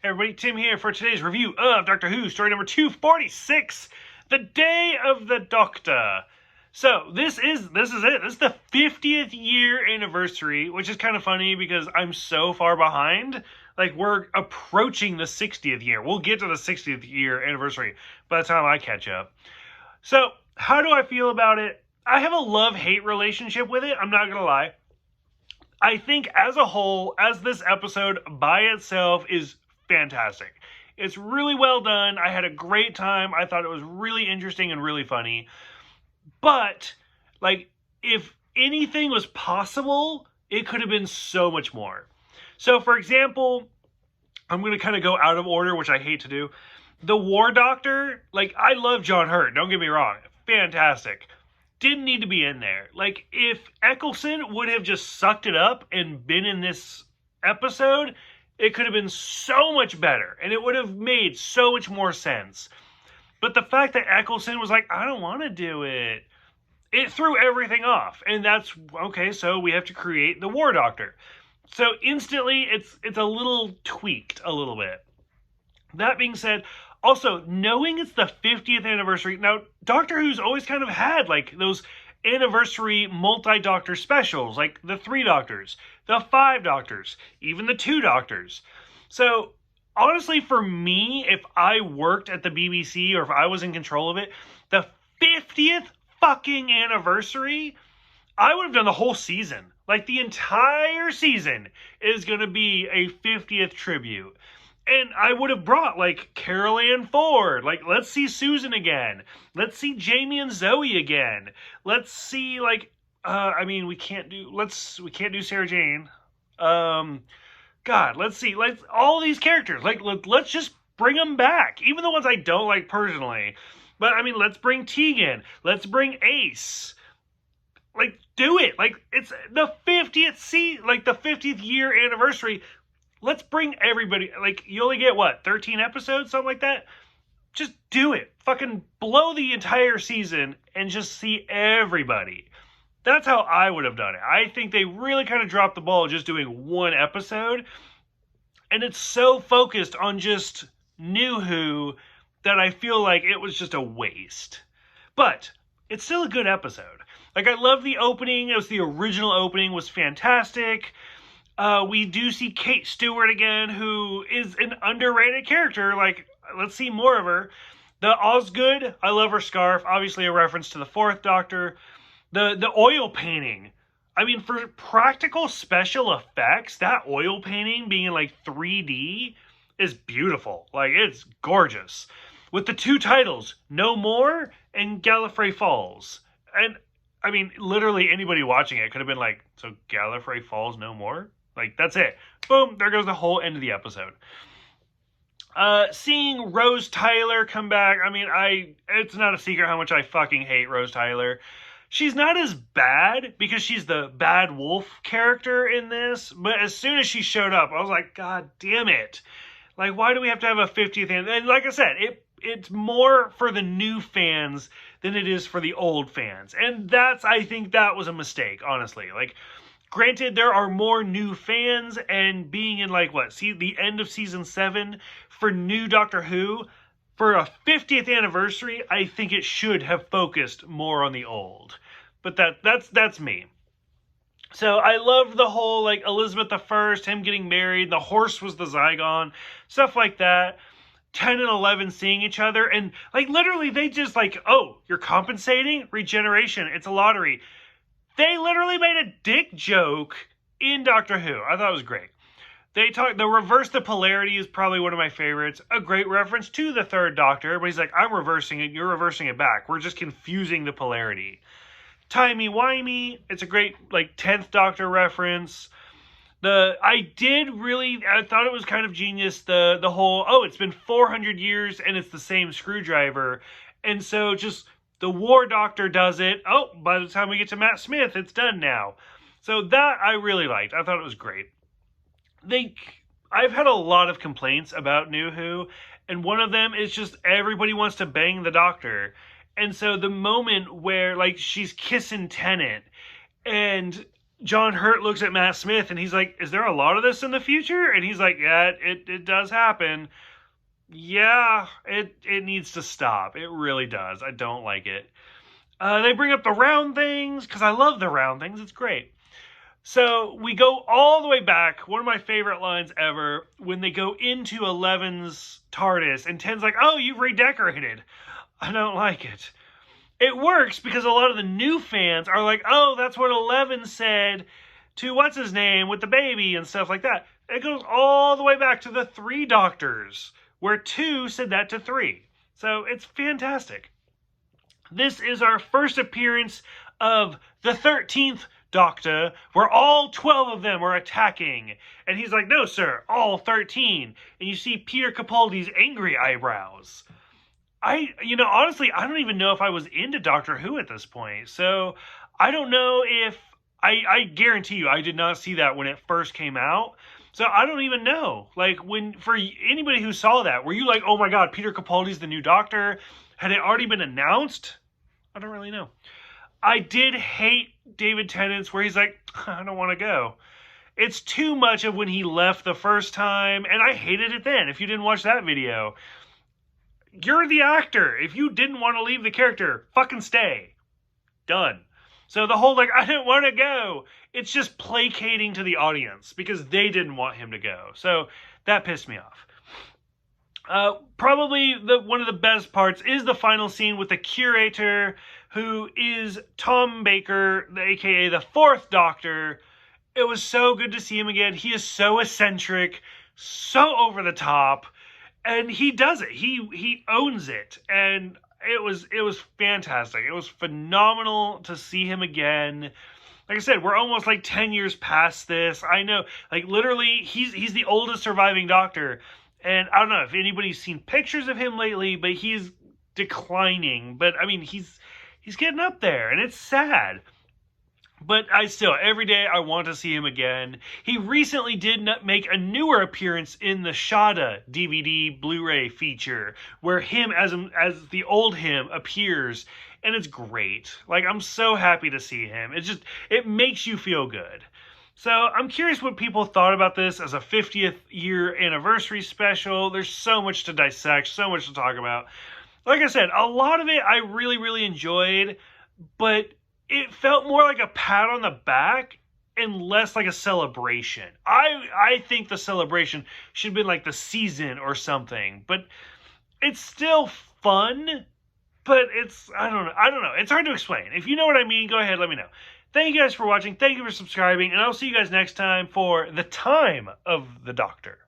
Hey everybody, Tim here for today's review of Doctor Who, story number 246, The Day of the Doctor. So, this is it. This is the 50th year anniversary, which is kind of funny because I'm so far behind. Like, we're approaching the 60th year. We'll get to the 60th year anniversary by the time I catch up. So, how do I feel about it? I have a love-hate relationship with it, I'm not gonna lie. I think as a whole, as this episode by itself is fantastic. It's really well done. I had a great time. I thought it was really interesting and really funny. But, like, if anything was possible, it could have been so much more. So, for example, I'm going to kind of go out of order, which I hate to do. The War Doctor, like, I love John Hurt, don't get me wrong. Fantastic. Didn't need to be in there. Like, if Eccleston would have just sucked it up and been in this episode, it could have been so much better, and it would have made so much more sense. But the fact that Eccleston was like, I don't want to do it, it threw everything off. And that's, okay, so we have to create the War Doctor. So instantly, it's a little tweaked a little bit. That being said, also, knowing it's the 50th anniversary, now, Doctor Who's always kind of had, like, those anniversary multi-doctor specials, like the 3 Doctors, the 5 Doctors, even the 2 Doctors. So, honestly, for me, if I worked at the BBC or if I was in control of it, the 50th fucking anniversary, I would have done the whole season. Like, the entire season is going to be a 50th tribute. And I would have brought, like, Carol Ann Ford. Like, let's see Susan again. Let's see Jamie and Zoe again. Let's see, like, we can't do Sarah Jane. God, let's see. Like, all these characters. Like, let's just bring them back. Even the ones I don't like personally. But, I mean, let's bring Tegan. Let's bring Ace. Like, do it. Like, it's the 50th year anniversary. Let's bring everybody, like, you only get, 13 episodes? Something like that? Just do it. Fucking blow the entire season and just see everybody. That's how I would have done it. I think they really kind of dropped the ball just doing one episode. And it's so focused on just New Who that I feel like it was just a waste. But it's still a good episode. Like, I love the opening. It was the original opening, was fantastic. We do see Kate Stewart again, who is an underrated character. Like, let's see more of her. The Osgood, I love her scarf. Obviously a reference to the 4th Doctor. The oil painting. I mean, for practical special effects, that oil painting being in, like, 3D is beautiful. Like, it's gorgeous. With the 2 titles, No More and Gallifrey Falls. And, I mean, literally anybody watching it could have been like, so Gallifrey Falls No More? Like, that's it. Boom, there goes the whole end of the episode. Seeing Rose Tyler come back, I mean, it's not a secret how much I fucking hate Rose Tyler. She's not as bad because she's the bad wolf character in this, but as soon as she showed up, I was like, God damn it. Like, why do we have to have a 50th anniversary? And like I said, it's more for the new fans than it is for the old fans. And I think that was a mistake, honestly. Like, granted, there are more new fans, and being in, like, the end of season 7 for new Doctor Who, for a 50th anniversary, I think it should have focused more on the old. But that's me. So I loved the whole, like, Elizabeth I, him getting married, the horse was the Zygon, stuff like that. 10 and 11 seeing each other, and, like, literally they just, like, oh, you're compensating? Regeneration, it's a lottery. They literally made a dick joke in Doctor Who. I thought it was great. The reverse the polarity is probably one of my favorites. A great reference to the 3rd Doctor, but he's like, I'm reversing it, you're reversing it back. We're just confusing the polarity. Timey-wimey, it's a great, like, 10th Doctor reference. I thought it was kind of genius, the whole, it's been 400 years and it's the same screwdriver. And so just the War Doctor does it. Oh, by the time we get to Matt Smith, it's done now. So that I really liked. I thought it was great. I've had a lot of complaints about New Who, and one of them is just everybody wants to bang the Doctor. And so the moment where, like, she's kissing Tennant, and John Hurt looks at Matt Smith and he's like, is there a lot of this in the future? And he's like, yeah, it does happen. Yeah, it needs to stop. It really does. I don't like it. They bring up the round things because I love the round things. It's great. So we go all the way back. One of my favorite lines ever when they go into 11's TARDIS and 10's like, oh, you've redecorated. I don't like it. It works because a lot of the new fans are like, oh, that's what 11 said to what's his name with the baby and stuff like that. It goes all the way back to the 3 Doctors, where 2 said that to 3. So it's fantastic. This is our first appearance of the 13th Doctor, where all 12 of them are attacking. And he's like, no, sir, all 13. And you see Peter Capaldi's angry eyebrows. Honestly, I don't even know if I was into Doctor Who at this point. So I don't know if, I guarantee you, I did not see that when it first came out. So I don't even know. Like, for anybody who saw that, were you like, oh my God, Peter Capaldi's the new Doctor? Had it already been announced? I don't really know. I did hate David Tennant's where he's like, I don't want to go. It's too much of when he left the first time, and I hated it then. If you didn't watch that video, you're the actor. If you didn't want to leave the character, fucking stay. Done. So the whole, like, I didn't want to go, it's just placating to the audience because they didn't want him to go. So that pissed me off. Probably one of the best parts is the final scene with the curator, who is Tom Baker, aka the 4th Doctor. It was so good to see him again. He is so eccentric, so over the top, and he does it. He owns it, and it was fantastic. It was phenomenal to see him again. Like I said, we're almost like 10 years past this. I know, like literally, he's the oldest surviving Doctor. And I don't know if anybody's seen pictures of him lately, but he's declining. But I mean, he's getting up there, and it's sad. But every day I want to see him again. He recently did make a newer appearance in the Shada DVD Blu-ray feature, where him as the old him appears, and it's great. Like, I'm so happy to see him. It makes you feel good. So I'm curious what people thought about this as a 50th year anniversary special. There's so much to dissect, so much to talk about. Like I said, a lot of it I really, really enjoyed, but it felt more like a pat on the back and less like a celebration. I think the celebration should have been like the season or something, but it's still fun, but I don't know. It's hard to explain. If you know what I mean, go ahead, let me know. Thank you guys for watching. Thank you for subscribing. And I'll see you guys next time for The Time of the Doctor.